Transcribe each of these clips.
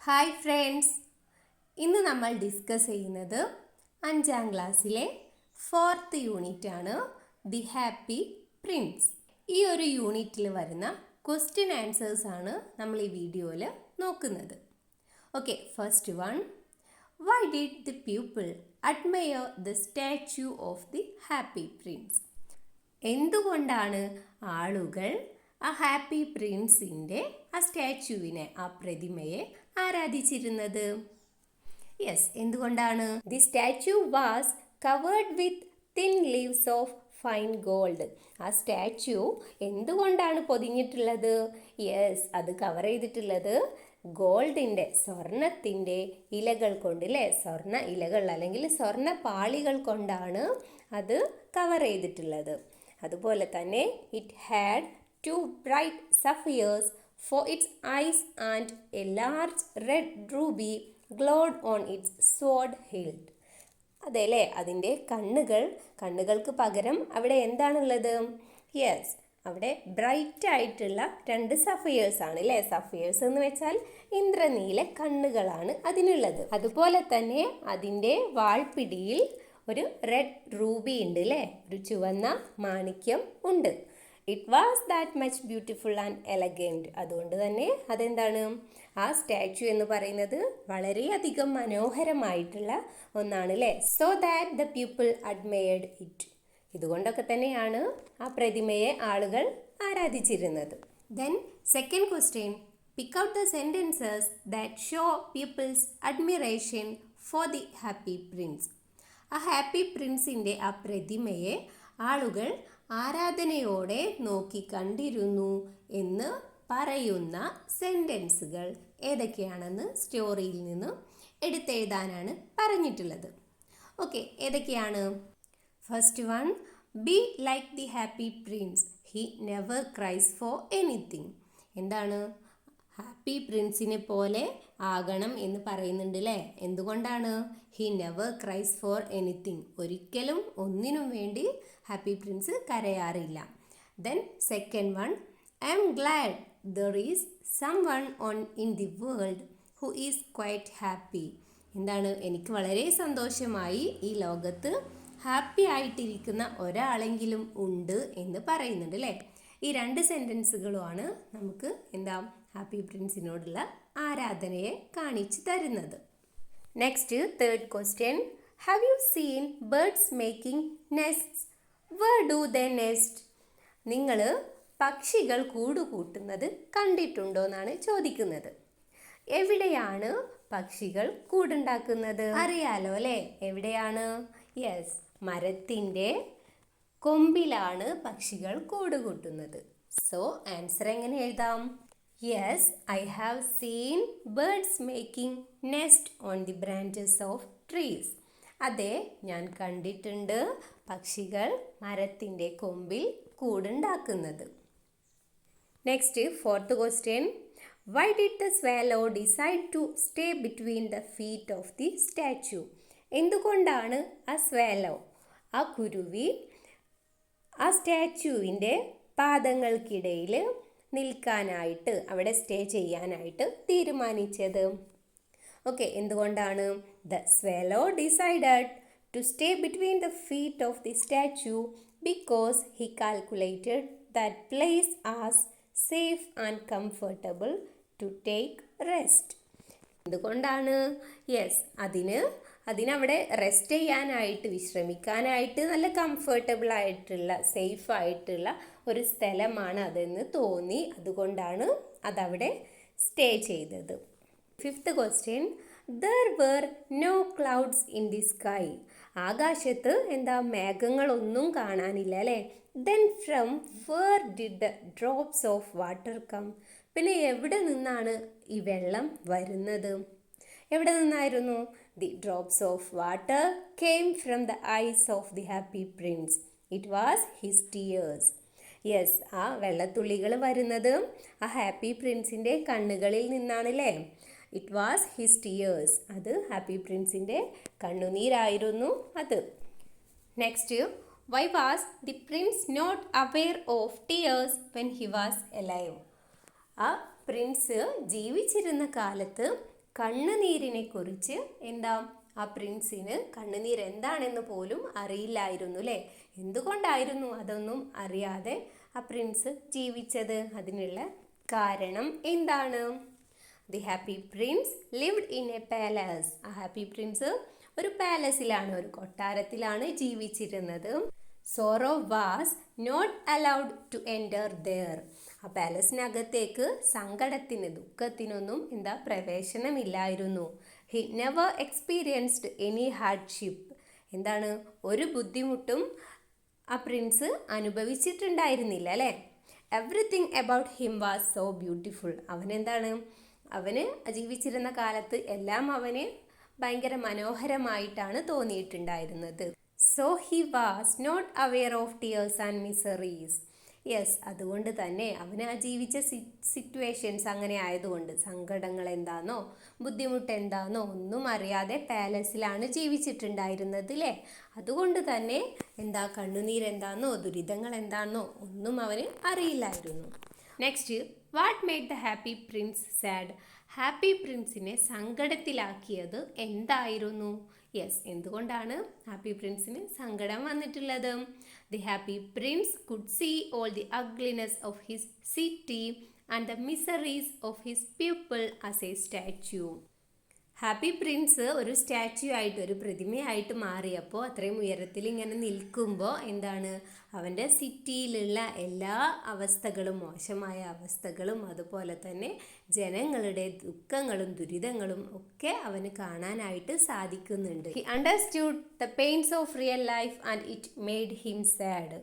Hi friends, ഇന്ന് നമ്മൾ discuss ചെയ്യുന്നത് 5ാം ക്ലാസ്സിലെ 4th യൂണിറ്റാണ് ദി ഹാപ്പി പ്രിൻസ്. ഈ ഒരു യൂണിറ്റിൽ വരുന്ന ക്വസ്റ്റ്യൻ ആൻസേഴ്സ് ആണ് നമ്മൾ ഈ വീഡിയോയിൽ നോക്കുന്നത്. Okay, first one, why did the people admire the statue of the Happy Prince? എന്തുകൊണ്ടാണ് ആളുകൾ ആ ഹാപ്പി പ്രിൻസിൻ്റെ ആ സ്റ്റാച്യുവിനെ, ആ പ്രതിമയെ ആരാധിച്ചിരുന്നത്? യെസ്, എന്തുകൊണ്ടാണ്? The statue was covered with thin leaves of fine gold. ആ സ്റ്റാച്യു എന്തുകൊണ്ടാണ് പൊതിഞ്ഞിട്ടുള്ളത്? യെസ്, അത് കവർ ചെയ്തിട്ടുള്ളത് ഗോൾഡിൻ്റെ, സ്വർണത്തിൻ്റെ ഇലകൾ കൊണ്ട്, അല്ലേ? സ്വർണ്ണ ഇലകൾ അല്ലെങ്കിൽ സ്വർണ്ണ പാളികൾ കൊണ്ടാണ് അത് കവർ ചെയ്തിട്ടുള്ളത്. അതുപോലെ തന്നെ it had 2 bright sapphires for its eyes and a large red ruby glowed on its sword hilt. അതെല്ലേ, അതിൻ്റെ കണ്ണുകൾക്ക് പകരം അവിടെ എന്താണുള്ളത്? യെസ്, അവിടെ ബ്രൈറ്റ് ആയിട്ടുള്ള 2 സഫയേഴ്സ് ആണ്, അല്ലേ? സഫയേഴ്സ് എന്ന് വെച്ചാൽ ഇന്ദ്രനീല കണ്ണുകളാണ് അതിനുള്ളത്. അതുപോലെ തന്നെ അതിൻ്റെ വാൾപ്പിടിയിൽ ഒരു റെഡ് റൂബി ഉണ്ട്, അല്ലേ? ഒരു ചുവന്ന മാണിക്യം ഉണ്ട്. It was that much beautiful and elegant. അതുകൊണ്ട് തന്നെ അതെന്താണ്? ആ സ്റ്റാച്യു എന്ന് പറയുന്നത് വളരെയധികം മനോഹരമായിട്ടുള്ള ഒന്നാണ്, അല്ലേ? So that the people admired it. ഇതുകൊണ്ടൊക്കെ തന്നെയാണ് ആ പ്രതിമയെ ആളുകൾ ആരാധിച്ചിരുന്നത്. Then second question, pick out the sentences that show people's admiration for the Happy Prince. ആ ഹാപ്പി പ്രിൻസിൻ്റെ ആ പ്രതിമയെ ആളുകൾ ആരാധനയോടെ നോക്കി കണ്ടിരുന്നു എന്ന് പറയുന്ന സെൻറ്റൻസുകൾ ഏതൊക്കെയാണെന്ന് സ്റ്റോറിയിൽ നിന്ന് എടുത്തെഴുതാനാണ് പറഞ്ഞിട്ടുള്ളത്. ഓക്കെ, ഏതൊക്കെയാണ്? First one, be like the Happy Prince, he never cries for anything. എന്താണ്? ഹാപ്പി പ്രിൻസിനെ പോലെ ആകണം എന്ന് പറയുന്നുണ്ട്, അല്ലേ? എന്തുകൊണ്ടാണ്? He never cries for anything. ഒരിക്കലും ഒന്നിനും വേണ്ടി ഹാപ്പി പ്രിൻസ് കരയാറില്ല. Then second one, I'm glad there is someone on in the world who is quite happy. എന്താണ്? എനിക്ക് വളരെ സന്തോഷമായി, ഈ ലോകത്ത് ഹാപ്പി ആയിട്ടിരിക്കുന്ന ഒരാളെങ്കിലും ഉണ്ട് എന്ന് പറയുന്നുണ്ട്, അല്ലേ? ഈ 2 സെൻറ്റൻസുകളുമാണ് നമുക്ക് എന്താ ഹാപ്പി പ്രിൻസിനോടുള്ള ആരാധനയെ കാണിച്ചു തരുന്നത്. Next, third question, have you seen birds making nests? Where do they nest? നിങ്ങൾ പക്ഷികൾ കൂടുകൂട്ടുന്നത് കണ്ടിട്ടുണ്ടോ എന്നാണ് ചോദിക്കുന്നത്. എവിടെയാണ് പക്ഷികൾ കൂടുണ്ടാക്കുന്നത്? അറിയാലോ, അല്ലേ? എവിടെയാണ്? യെസ്, മരത്തിൻ്റെ കൊമ്പിലാണ് പക്ഷികൾ കൂടുകൂട്ടുന്നത്. സോ ആൻസർ എങ്ങനെ എഴുതാം? Yes, I have seen birds making nest on the branches of trees. അതെ, ഞാൻ കണ്ടിട്ടുണ്ട് പക്ഷികൾ മരത്തിൻ്റെ കൊമ്പിൽ കൂടുണ്ടാക്കുന്നത്. Next, fourth question, why did the swallow decide to stay between the feet of the statue? എന്തുകൊണ്ടാണ് ആ സ്വാലോ, ആ കുരുവി, ആ സ്റ്റാച്യുവിൻ്റെ പാദങ്ങൾക്കിടയിൽ നിൽക്കാനായിട്ട്, അവിടെ സ്റ്റേ ചെയ്യാനായിട്ട് തീരുമാനിച്ചത്? ഓക്കെ, എന്തുകൊണ്ടാണ്? The swallow decided to stay between the feet of the statue because he calculated that place as safe and comfortable to take rest. എന്തുകൊണ്ടാണ്? യെസ്, അതിനവിടെ റെസ്റ്റ് ചെയ്യാനായിട്ട്, വിശ്രമിക്കാനായിട്ട് നല്ല കംഫർട്ടബിൾ ആയിട്ടുള്ള, സേഫ് ആയിട്ടുള്ള ഒരു സ്ഥലമാണ് അതെന്ന് തോന്നി. അതുകൊണ്ടാണ് അതവിടെ സ്റ്റേ ചെയ്തത്. Fifth question, there were no clouds in the sky. ആകാശത്ത് എന്താ, മേഘങ്ങളൊന്നും കാണാനില്ല, അല്ലേ? Then from where did the drops of water come? പിന്നെ എവിടെ നിന്നാണ് ഈ വെള്ളം വരുന്നത്? എവിടെ നിന്നായിരുന്നു? The drops of water came from the eyes of the Happy Prince. It was his tears. Yes, ആ വെള്ളത്തുള്ളികൾ വരുന്നത് ആ ഹാപ്പി പ്രിൻസിൻ്റെ കണ്ണുകളിൽ നിന്നാണല്ലേ? It was his tears. അത് ഹാപ്പി പ്രിൻസിൻ്റെ കണ്ണുനീരായിരുന്നു അത്. Next, why was the prince not aware of tears when he was alive? ആ പ്രിൻസ് ജീവിച്ചിരുന്ന കാലത്ത് കണ്ണുനീരിനെ കുറിച്ച് എന്താ ആ പ്രിൻസിന് കണ്ണുനീർ എന്താണെന്ന് പോലും അറിയില്ലായിരുന്നു അല്ലേ? എന്തുകൊണ്ടായിരുന്നു അതൊന്നും അറിയാതെ ആ പ്രിൻസ് ജീവിച്ചത്? അതിനുള്ള കാരണം എന്താണ്? The Happy Prince lived in a palace. ആ ഹാപ്പി പ്രിൻസ് ഒരു പാലസിലാണ്, ഒരു കൊട്ടാരത്തിലാണ് ജീവിച്ചിരുന്നത്. Sorrow was not allowed to enter there. ആ പാലസിനകത്തേക്ക് സങ്കടത്തിന്, ദുഃഖത്തിനൊന്നും പ്രവേശനമില്ലായിരുന്നു. He never experienced any hardship. എന്താണ്, ഒരു ബുദ്ധിമുട്ടും ആ പ്രിൻസ് അനുഭവിച്ചിട്ടുണ്ടായിരുന്നില്ല അല്ലേ? Everything about him was so beautiful. അവന് ജീവിച്ചിരുന്ന കാലത്ത് എല്ലാം അവന് ഭയങ്കര മനോഹരമായിട്ടാണ് തോന്നിയിട്ടുണ്ടായിരുന്നത്. So he was not aware of tears and miseries. Yes, അതുകൊണ്ട് തന്നെ അവന് ആ ജീവിച്ച സിറ്റുവേഷൻസ് അങ്ങനെ ആയതുകൊണ്ട് സങ്കടങ്ങൾ എന്താണെന്നോ ബുദ്ധിമുട്ട് എന്താണെന്നോ ഒന്നും അറിയാതെ പാലസിലാണ് ജീവിച്ചിട്ടുണ്ടായിരുന്നത് അല്ലേ? അതുകൊണ്ട് തന്നെ കണ്ണുനീരെന്താണെന്നോ ദുരിതങ്ങൾ എന്താണെന്നോ ഒന്നും അവന് അറിയില്ലായിരുന്നു. Next, what made the Happy Prince sad? Happy പ്രിൻസിനെ സങ്കടത്തിലാക്കിയത് എന്തായിരുന്നു? യെസ്, എന്തുകൊണ്ടാണ് ഹാപ്പി പ്രിൻസിന് സങ്കടം വന്നിട്ടുള്ളത്? The Happy Prince could see all the ugliness of his city and the miseries of his people as a statue. Happy Prince ഒരു statue ആയിട്ട്, ഒരു പ്രതിമയായിട്ട് മാറിയപ്പോൾ, അത്രയും ഉയരത്തിൽ ഇങ്ങനെ നിൽക്കുമ്പോൾ അവൻ്റെ സിറ്റിയിലുള്ള എല്ലാ അവസ്ഥകളും, മോശമായ അവസ്ഥകളും അതുപോലെ തന്നെ ജനങ്ങളുടെ ദുഃഖങ്ങളും ദുരിതങ്ങളും ഒക്കെ അവന് കാണാനായിട്ട് സാധിക്കുന്നുണ്ട്. He understood the pains of real life and it made him sad.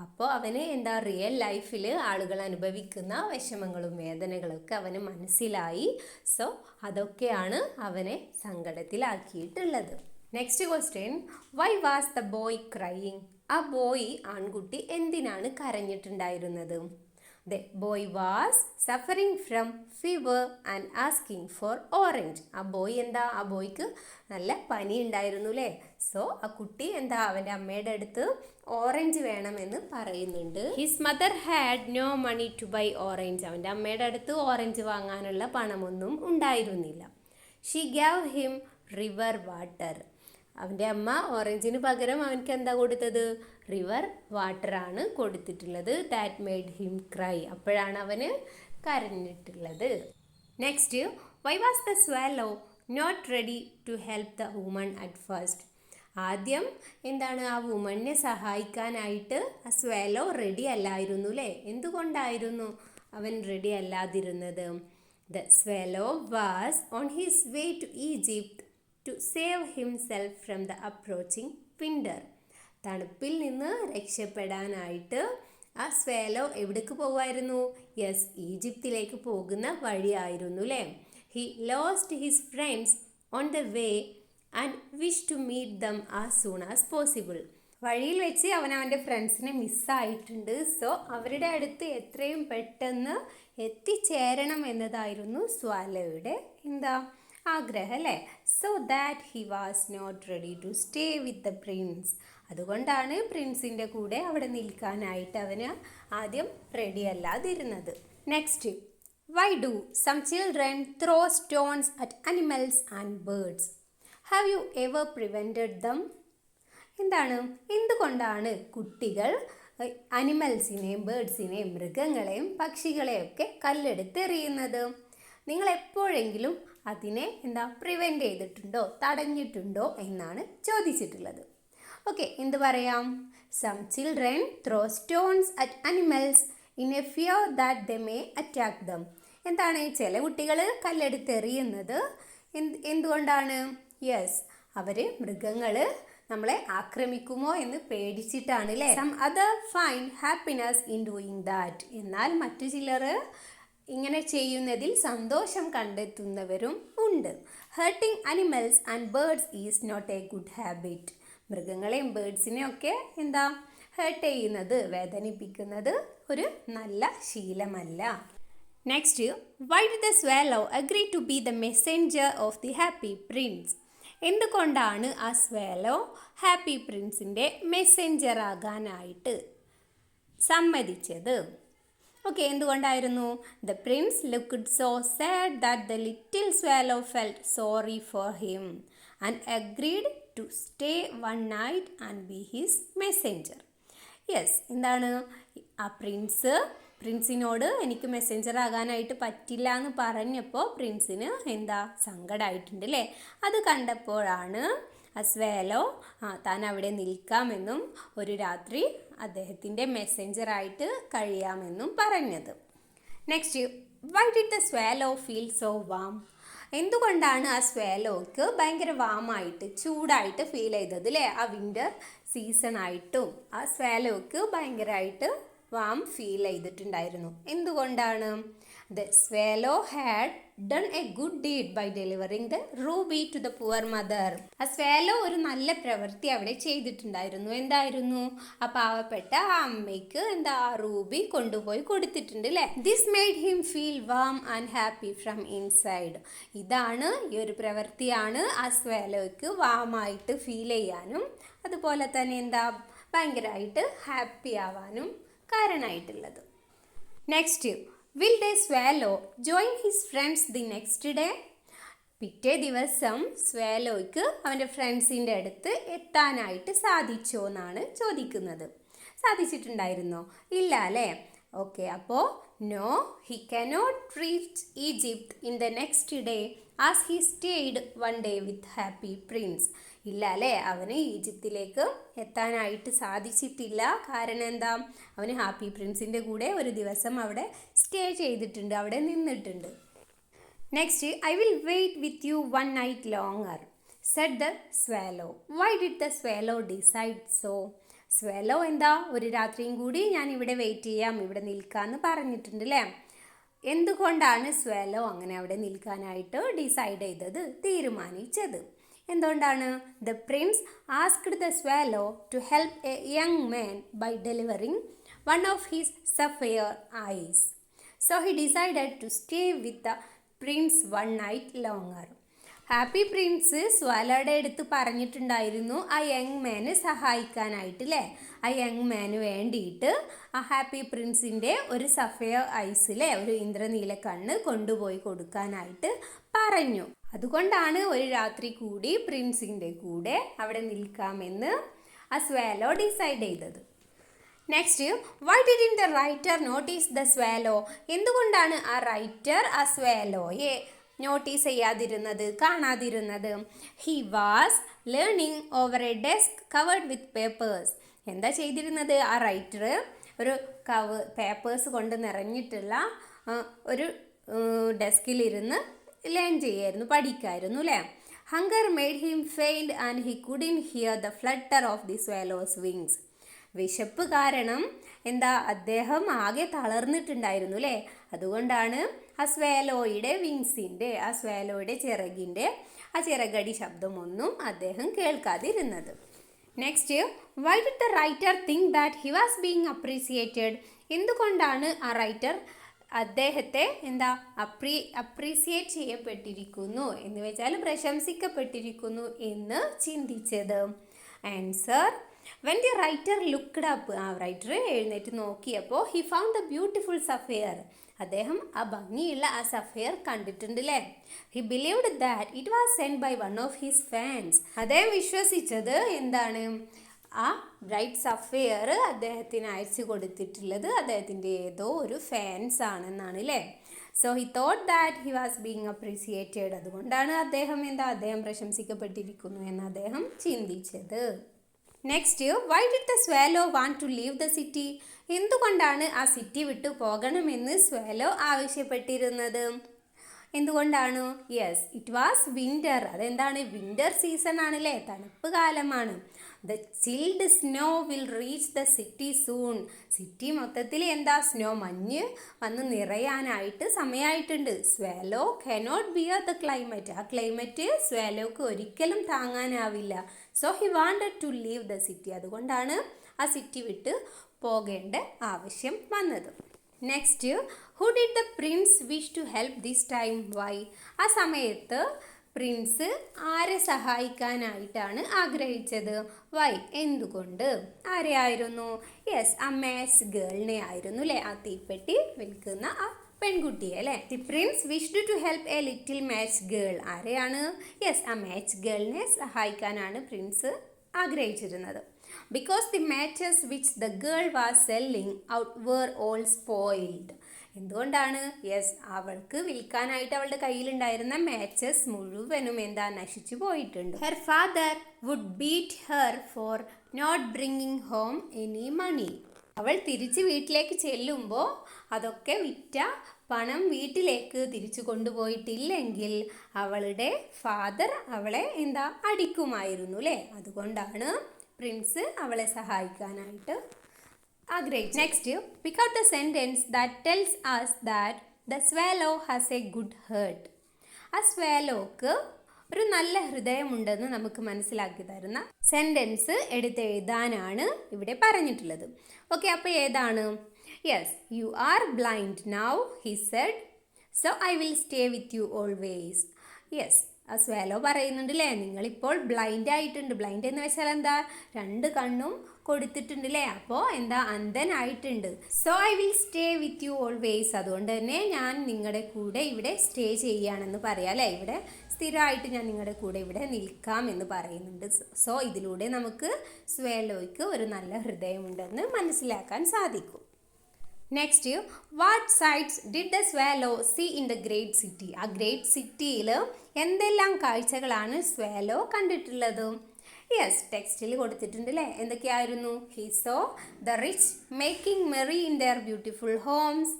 അപ്പോൾ അവന് റിയൽ ലൈഫിൽ ആളുകൾ അനുഭവിക്കുന്ന വിഷമങ്ങളും വേദനകളും ഒക്കെ അവന് മനസ്സിലായി. സോ അതൊക്കെയാണ് അവനെ സങ്കടത്തിലാക്കിയിട്ടുള്ളത്. Next question, why was the boy crying? ആ ബോയ്, ആൺകുട്ടി എന്തിനാണ് കരഞ്ഞിട്ടുണ്ടായിരുന്നത്? The boy was suffering from fever and asking for orange. ആ ബോയ്ക്ക് നല്ല പനി ഉണ്ടായിരുന്നു അല്ലേ? സോ ആ കുട്ടി അവൻ്റെ അമ്മയുടെ അടുത്ത് ഓറഞ്ച് വേണമെന്ന് പറയുന്നുണ്ട്. His mother had no money to buy orange. അവൻ്റെ അമ്മയുടെ അടുത്ത് ഓറഞ്ച് വാങ്ങാനുള്ള പണമൊന്നും ഉണ്ടായിരുന്നില്ല. She gave him river water. അവൻ്റെ അമ്മ ഓറഞ്ചിന് പകരം അവനക്ക് കൊടുത്തത്? റിവർ വാട്ടറാണ് കൊടുത്തിട്ടുള്ളത്. That made him cry. അപ്പോഴാണ് അവന് കരഞ്ഞിട്ടുള്ളത്. Next, why was the swallow not ready to help the woman at first? ആദ്യം ആ വുമണിനെ സഹായിക്കാനായിട്ട് ആ സ്വാലോ റെഡി അല്ലായിരുന്നു അല്ലേ? എന്തുകൊണ്ടായിരുന്നു അവൻ റെഡി അല്ലാതിരുന്നത്? The swallow was on his way to Egypt to save himself from the approaching winter. തണുപ്പിൽ നിന്ന് രക്ഷപ്പെടാനായിട്ട് ആ സ്വാലോ എവിടേക്ക് പോകുമായിരുന്നു? യെസ്, ഈജിപ്തിലേക്ക് പോകുന്ന വഴിയായിരുന്നു അല്ലേ? He lost his friends on the way and wish to meet them as soon as possible. വഴിയിൽ വെച്ച് അവൻ്റെ ഫ്രണ്ട്സിനെ മിസ്സായിട്ടുണ്ട്. സോ അവരുടെ അടുത്ത് എത്രയും പെട്ടെന്ന് എത്തിച്ചേരണം എന്നതായിരുന്നു സ്വാലോയുടെ ആഗ്രഹം അല്ലേ? So that he was not ready to stay with the prince. അതുകൊണ്ടാണ് പ്രിൻസിൻ്റെ കൂടെ അവിടെ നിൽക്കാനായിട്ട് അവന് ആദ്യം റെഡി അല്ലാതിരുന്നത്. Next, why do some children throw stones at animals and birds? Have you ever prevented them? എന്തുകൊണ്ടാണ് കുട്ടികൾ അനിമൽസിനെയും ബേർഡ്സിനെയും മൃഗങ്ങളെയും പക്ഷികളെയൊക്കെ കല്ലെടുത്തെറിയുന്നത്? നിങ്ങൾ എപ്പോഴെങ്കിലും അതിനെ പ്രിവെൻറ്റ് ചെയ്തിട്ടുണ്ടോ, തടഞ്ഞിട്ടുണ്ടോ എന്നാണ് ചോദിച്ചിട്ടുള്ളത്. ഓക്കെ, എന്ത് പറയാം? Some children throw stones at animals in a fear that they may attack them. ചില കുട്ടികൾ കല്ലെടുത്തെറിയുന്നത് എന്തുകൊണ്ടാണ്? യെസ്, മൃഗങ്ങൾ നമ്മളെ ആക്രമിക്കുമോ എന്ന് പേടിച്ചിട്ടാണ് അല്ലേ? Some other find happiness in doing that. എന്നാൽ മറ്റു ചിലർ ഇങ്ങനെ ചെയ്യുന്നതിൽ സന്തോഷം കണ്ടെത്തുന്നവരും ഉണ്ട്. Hurting animals and birds is not a good habit. മൃഗങ്ങളെയും ബേർഡ്സിനെയും ഒക്കെ ഹേർട്ട് ചെയ്യുന്നത്, വേദനിപ്പിക്കുന്നത് ഒരു നല്ല ശീലമല്ല. Next, why did the swallow agree to be the messenger of the Happy Prince? എന്തുകൊണ്ടാണ് ആ സ്വാലോ ഹാപ്പി പ്രിൻസിൻ്റെ മെസ്സഞ്ചർ ആകാനായിട്ട് സമ്മതിച്ചത്? ഓക്കെ, എന്തുകൊണ്ടായിരുന്നു? The prince looked so sad that the little swallow felt sorry for him and agreed to stay one night and be his messenger. Yes, എന്താണ് ആ പ്രിൻസിനോട് എനിക്ക് Messenger ആകാനായിട്ട് പറ്റില്ല എന്ന് പറഞ്ഞപ്പോൾ പ്രിൻസിന് എന്താ സങ്കടമായിട്ടുണ്ട് അല്ലേ? അത് കണ്ടപ്പോഴാണ് ആ സ്വാലോ താൻ അവിടെ നിൽക്കാമെന്നും ഒരു രാത്രി അദ്ദേഹത്തിൻ്റെ മെസ്സഞ്ചറായിട്ട് കഴിയാമെന്നും പറഞ്ഞത്. Next, why did the swallow feel so warm? എന്തുകൊണ്ടാണ് ആ സ്വാലോക്ക് ഭയങ്കര വാമായിട്ട് ചൂടായിട്ട് ഫീൽ ചെയ്തത് അല്ലേ? ആ വിൻ്റർ സീസൺ ആയിട്ടും ആ സ്വാലോക്ക് ഭയങ്കരമായിട്ട് വാം ഫീൽ ചെയ്തിട്ടുണ്ടായിരുന്നു. എന്തുകൊണ്ടാണ്? The swallow had done a good deed by delivering the ruby to the poor mother. ആ സ്വാലോ ഒരു നല്ല പ്രവൃത്തി അവിടെ ചെയ്തിട്ടുണ്ടായിരുന്നു. എന്തായിരുന്നു? ആ പാവപ്പെട്ട ആ അമ്മയ്ക്ക് എന്താ ആ റൂബി കൊണ്ടുപോയി കൊടുത്തിട്ടുണ്ട് അല്ലേ? This made him feel warm and happy from inside. ഇതാണ് ഈ ഒരു പ്രവൃത്തിയാണ് ആ സ്വാലോയ്ക്ക് വാമായിട്ട് ഫീൽ ചെയ്യാനും അതുപോലെ തന്നെ എന്താ ഭയങ്കരമായിട്ട് ഹാപ്പി ആവാനും കാരണമായിട്ടുള്ളത്. Next, will the swallow join his friends the next day? പിറ്റേ ദിവസം സ്വാലോയ്ക്ക് അവൻ്റെ ഫ്രണ്ട്സിൻ്റെ അടുത്ത് എത്താനായിട്ട് സാധിച്ചോ എന്നാണ് ചോദിക്കുന്നത്. സാധിച്ചിട്ടുണ്ടായിരുന്നോ? ഇല്ല അല്ലേ? ഓക്കെ, അപ്പോൾ no, he cannot reach Egypt in the next day as he stayed one day with Happy Prince. ഇല്ല അല്ലേ? അവന് ഈജിപ്തിലേക്ക് എത്താനായിട്ട് സാധിച്ചിട്ടില്ല. കാരണം എന്താ? അവന് ഹാപ്പി പ്രിൻസിൻ്റെ കൂടെ ഒരു ദിവസം അവിടെ സ്റ്റേ ചെയ്തിട്ടുണ്ട്, അവിടെ നിന്നിട്ടുണ്ട്. Next, I will wait with you one night longer said the swallow. Why did the swallow decide so? Swallow എന്താ ഒരു രാത്രിയും കൂടി ഞാൻ ഇവിടെ വെയിറ്റ് ചെയ്യാം, ഇവിടെ നിൽക്കാമെന്ന് പറഞ്ഞിട്ടുണ്ട് അല്ലേ? എന്തുകൊണ്ടാണ് സ്വാലോ അങ്ങനെ അവിടെ നിൽക്കാനായിട്ട് ഡിസൈഡ് ചെയ്തത്, തീരുമാനിച്ചത്? എന്തുകൊണ്ടാണ്? The prince asked the swallow to help a young man by delivering one of his sapphire eyes. So he decided to stay with the prince one night longer. Happy Prince സ്വാലോയുടെ അടുത്ത് പറഞ്ഞിട്ടുണ്ടായിരുന്നു ആ young മാന് സഹായിക്കാനായിട്ട് അല്ലേ? ആ young മാന് വേണ്ടിയിട്ട് ആ Happy പ്രിൻസിൻ്റെ ഒരു sapphire ഐസിലെ ഒരു ഇന്ദ്രനീല കണ്ണ് കൊണ്ടുപോയി കൊടുക്കാനായിട്ട് പറഞ്ഞു. അതുകൊണ്ടാണ് ഒരു രാത്രി കൂടി പ്രിൻസിൻ്റെ കൂടെ അവിടെ നിൽക്കാമെന്ന് ആ സ്വാലോ ഡിസൈഡ് ചെയ്തത്. Next, why didn't the writer notice the swallow? എന്തുകൊണ്ടാണ് ആ റൈറ്റർ ആ സ്വാലോയെ നോട്ടീസ് ചെയ്യാതിരുന്നത്, കാണാതിരുന്നത്? He was learning over a desk covered with papers. എന്താ ചെയ്തിരുന്നത്? ആ റൈറ്റർ ഒരു പേപ്പേഴ്സ് കൊണ്ട് നിറഞ്ഞിട്ടുള്ള ഒരു ഡെസ്കിലിരുന്ന് ലേൺ ചെയ്യായിരുന്നു, പഠിക്കായിരുന്നു അല്ലേ? Hunger made him faint and he couldn't hear the flutter of the swallow's wings. വിശപ്പ് കാരണം എന്താ അദ്ദേഹം ആകെ തളർന്നിട്ടുണ്ടായിരുന്നു അല്ലേ? അതുകൊണ്ടാണ് ആ സ്വാലോയുടെ വിങ്സിൻ്റെ ആ സ്വാലോയുടെ ചിറകിൻ്റെ ആ ചിറകടി ശബ്ദമൊന്നും അദ്ദേഹം കേൾക്കാതിരുന്നത്. Next, why did the writer think that he was being appreciated? എന്തുകൊണ്ടാണ് ആ റൈറ്റർ അദ്ദേഹത്തെ എന്താ അപ്രീസിയേറ്റ് ചെയ്യപ്പെട്ടിരിക്കുന്നു എന്ന് വെച്ചാൽ പ്രശംസിക്കപ്പെട്ടിരിക്കുന്നു എന്ന് ചിന്തിച്ചത്? Answer, when the writer looked up. ആ റൈറ്റർ എഴുന്നേറ്റ് നോക്കിയപ്പോൾ he found the beautiful sapphire. അദ്ദേഹം ആ ഭംഗിയുള്ള ആ സഫയർ കണ്ടിട്ടുണ്ട് അല്ലേ? He believed that it was send by one of his fans. അദ്ദേഹം വിശ്വസിച്ചത് എന്താണ്? ആ ബ്രൈറ്റ് സഫയർ അദ്ദേഹത്തിന് അയച്ചു കൊടുത്തിട്ടുള്ളത് അദ്ദേഹത്തിൻ്റെ ഏതോ ഒരു ഫാൻസ് ആണെന്നാണ് അല്ലേ? So he thought that he was being appreciated. അതുകൊണ്ടാണ് അദ്ദേഹം പ്രശംസിക്കപ്പെട്ടിരിക്കുന്നു എന്ന് അദ്ദേഹം ചിന്തിച്ചത്. Next, why did the swallow want to leave the city? എന്തുകൊണ്ടാണ് ആ സിറ്റി വിട്ടു പോകണമെന്ന് സ്വാലോ ആവശ്യപ്പെട്ടിരുന്നത്? എന്തുകൊണ്ടാണ്? Yes, it was winter. അതെന്താണ്? വിൻ്റർ സീസൺ ആണല്ലേ, തണുപ്പ് കാലമാണ്. The chilled snow will reach the city soon. City മൊത്തത്തിൽ എന്താ? സ്നോ, മഞ്ഞ് വന്ന് നിറയാനായിട്ട് സമയമായിട്ടുണ്ട്. Swallow cannot bear the climate. ആ ക്ലൈമറ്റ് സ്വാലോക്ക് ഒരിക്കലും താങ്ങാനാവില്ല. So he wanted to leave the city. അതുകൊണ്ടാണ് ആ സിറ്റി വിട്ട് പോകേണ്ട ആവശ്യം വന്നത്. Next, who did the prince wish to help this time? Why? ആ സമയത്ത് പ്രിൻസ് ആരെ സഹായിക്കാനായിട്ടാണ് ആഗ്രഹിച്ചത്? വൈ? എന്തുകൊണ്ട്? ആരെയായിരുന്നു? യെസ്, ആ മാച്ച് ഗേളിനെ ആയിരുന്നു അല്ലേ, ആ തീപ്പെട്ടി വിൽക്കുന്ന ആ പെൺകുട്ടിയെ അല്ലേ. The prince wished to help a little match girl. ആരെയാണ്? യെസ്, ആ മാച്ച് ഗേളിനെ സഹായിക്കാനാണ് പ്രിൻസ് ആഗ്രഹിച്ചിരുന്നത്. Because the matches which the girl was selling out were all spoiled. എന്തുകൊണ്ടാണ്? യെസ്, അവൾക്ക് വിൽക്കാനായിട്ട് അവളുടെ കയ്യിലുണ്ടായിരുന്ന മാച്ചസ് മുഴുവനും എന്താ, നശിച്ചു പോയിട്ടുണ്ട്. Her father would beat her for not bringing home any money. അവൾ തിരിച്ച് വീട്ടിലേക്ക് ചെല്ലുമ്പോൾ അതൊക്കെ വിറ്റ പണം വീട്ടിലേക്ക് തിരിച്ചു കൊണ്ടുപോയിട്ടില്ലെങ്കിൽ അവളുടെ ഫാദർ അവളെ എന്താ, അടിക്കുമായിരുന്നു അല്ലേ. അതുകൊണ്ടാണ് പ്രിൻസ് അവളെ സഹായിക്കാനായിട്ട് ആഗ്രഹിച്ചു. Next, pick out the sentence that tells us that the swallow has a good heart. ആ സ്വാലോക്ക് ഒരു നല്ല ഹൃദയമുണ്ടെന്ന് നമുക്ക് മനസ്സിലാക്കി തരുന്ന സെൻറ്റൻസ് എടുത്തെഴുതാനാണ് ഇവിടെ പറഞ്ഞിട്ടുള്ളത്. ഓക്കെ, അപ്പോൾ ഏതാണ്? Yes, you are blind now he said, so I will stay with you always. Yes, ആ സ്വാലോ പറയുന്നുണ്ട് അല്ലേ, നിങ്ങളിപ്പോൾ ബ്ലൈൻഡ് ആയിട്ടുണ്ട്. ബ്ലൈൻഡ് എന്ന് വെച്ചാൽ എന്താ, രണ്ട് കണ്ണും കൊടുത്തിട്ടുണ്ട് അല്ലേ, അപ്പോൾ എന്താ, അന്ധനായിട്ടുണ്ട്. So I will stay with you always. അതുകൊണ്ട് തന്നെ ഞാൻ നിങ്ങളുടെ കൂടെ ഇവിടെ സ്റ്റേ ചെയ്യുകയാണെന്ന് പറയാം അല്ലേ, ഇവിടെ സ്ഥിരമായിട്ട് ഞാൻ നിങ്ങളുടെ കൂടെ ഇവിടെ നിൽക്കാം എന്ന് പറയുന്നുണ്ട്. സോ ഇതിലൂടെ നമുക്ക് സ്വാലോയ്ക്ക് ഒരു നല്ല ഹൃദയമുണ്ടെന്ന് മനസ്സിലാക്കാൻ സാധിക്കും. Next, what sights did the swallow see in the great city. ആ ഗ്രേറ്റ് സിറ്റിയിൽ എന്തെല്ലാം കാഴ്ചകളാണ് സ്വാലോ കണ്ടിട്ടുള്ളത്? യെസ്, ടെക്സ്റ്റിൽ കൊടുത്തിട്ടുണ്ട് അല്ലേ, എന്തൊക്കെയായിരുന്നു? He saw the rich making merry in their beautiful homes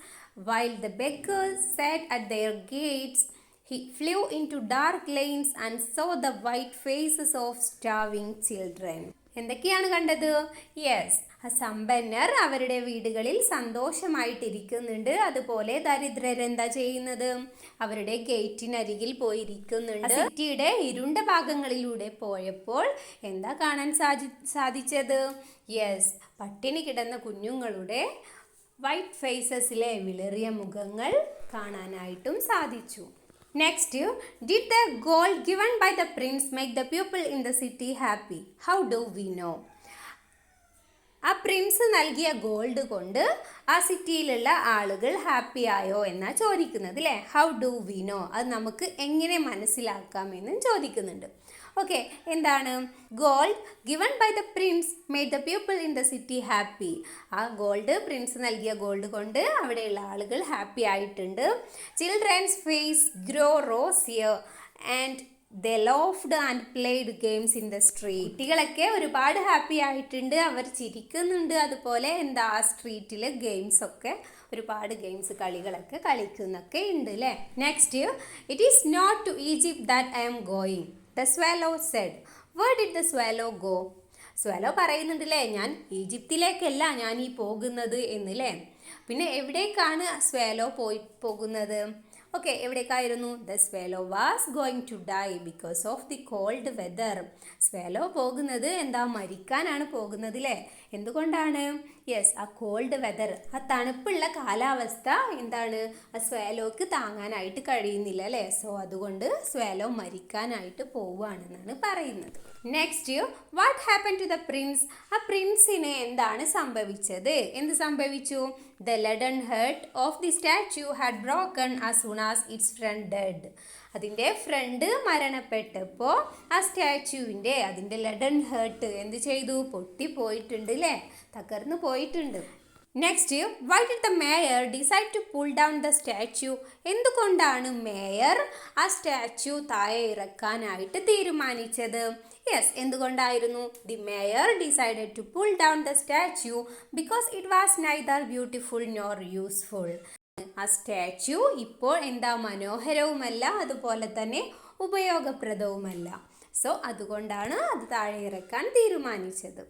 while the beggars sat at their gates. He flew into dark lanes and saw the white faces of starving children. എന്തൊക്കെയാണ് കണ്ടത്? Yes, സമ്പന്നർ അവരുടെ വീടുകളിൽ സന്തോഷമായിട്ടിരിക്കുന്നുണ്ട്. അതുപോലെ ദരിദ്രർ എന്താ ചെയ്യുന്നത്? അവരുടെ ഗേറ്റിനരികിൽ പോയിരിക്കുന്നുണ്ട്. സിറ്റിയുടെ ഇരുണ്ട ഭാഗങ്ങളിലൂടെ പോയപ്പോൾ എന്താ കാണാൻ സാധിച്ചത്? യെസ്, പട്ടിണി കിടന്ന കുഞ്ഞുങ്ങളുടെ വൈറ്റ് ഫേസസിലെ വിളറിയ മുഖങ്ങൾ കാണാനായിട്ടും സാധിച്ചു. Next, did the gold given by the prince make the people in the city happy? How do we know? ആ പ്രിൻസ് നൽകിയ ഗോൾഡ് കൊണ്ട് ആ സിറ്റിയിലുള്ള ആളുകൾ ഹാപ്പി ആയോ എന്നാണ് ചോദിക്കുന്നത് അല്ലേ. ഹൗ ഡു വി നോ, അത് നമുക്ക് എങ്ങനെ മനസ്സിലാക്കാമെന്നും ചോദിക്കുന്നുണ്ട്. ഓക്കെ, എന്താണ്? Gold given by the prince made the people in the city happy. ആ ഗോൾഡ്, പ്രിൻസ് നൽകിയ ഗോൾഡ് കൊണ്ട് അവിടെയുള്ള ആളുകൾ ഹാപ്പി ആയിട്ടുണ്ട്. Children's face grow rosier and they laughed and played games in the street. കുട്ടികളൊക്കെ ഒരുപാട് ഹാപ്പി ആയിട്ടുണ്ട്, അവർ ചിരിക്കുന്നുണ്ട്. അതുപോലെ എന്താ, ആ സ്ട്രീറ്റിൽ ഗെയിംസ് ഒക്കെ, ഒരുപാട് ഗെയിംസ്, കളികളൊക്കെ കളിക്കുന്നൊക്കെ ഉണ്ട് അല്ലേ. Next, it is not to Egypt that I am going, the swallow said. Where did the swallow go? Swallow പറയുന്നുണ്ടല്ലേ, ഞാൻ ഈജിപ്തിലേക്കല്ല ഞാൻ ഈ പോകുന്നത് എന്നല്ലേ. പിന്നെ എവിടേക്കാണ് സ്വാലോ പോകുന്നത്? ഓക്കെ, എവിടേക്കായിരുന്നു? The swallow was going to die because of the cold weather. Swallow പോകുന്നത് എന്താ, മരിക്കാനാണ് പോകുന്നത് അല്ലേ. എന്തുകൊണ്ടാണ്? യെസ്, ആ കോൾഡ് വെദർ, ആ തണുപ്പുള്ള കാലാവസ്ഥ എന്താണ്, ആ സ്വാലോക്ക് താങ്ങാനായിട്ട് കഴിയുന്നില്ല അല്ലേ. സോ അതുകൊണ്ട് സ്വാലോ മരിക്കാനായിട്ട് പോവുകയാണെന്നാണ് പറയുന്നത്. Next, what happen to the prince? ആ പ്രിൻസിന് എന്താണ് സംഭവിച്ചത്? എന്ത് സംഭവിച്ചു? The leaden heart of the statue had broken as soon as its friend dead. അതിൻ്റെ ഫ്രണ്ട് മരണപ്പെട്ടപ്പോൾ ആ സ്റ്റാച്യുവിൻ്റെ, അതിൻ്റെ ലെഡൻ ഹേർട്ട് എന്ത് ചെയ്തു? പൊട്ടിപ്പോയിട്ടുണ്ട് അല്ലേ, തകർന്നു പോയിട്ടുണ്ട്. Next, why did the mayor decide to pull down the statue? എന്തുകൊണ്ടാണ് മേയർ ആ സ്റ്റാച്യു താഴെ ഇറക്കാനായിട്ട് തീരുമാനിച്ചത്? യെസ്, എന്തുകൊണ്ടായിരുന്നു? The mayor decided to pull down the statue because it was neither beautiful nor useful. ആ സ്റ്റാച്യു ഇപ്പോൾ എന്താ, മനോഹരവുമല്ല അതുപോലെ തന്നെ ഉപയോഗപ്രദവുമല്ല. സോ അതുകൊണ്ടാണ് അത് താഴെ ഇറക്കാൻ തീരുമാനിച്ചത്.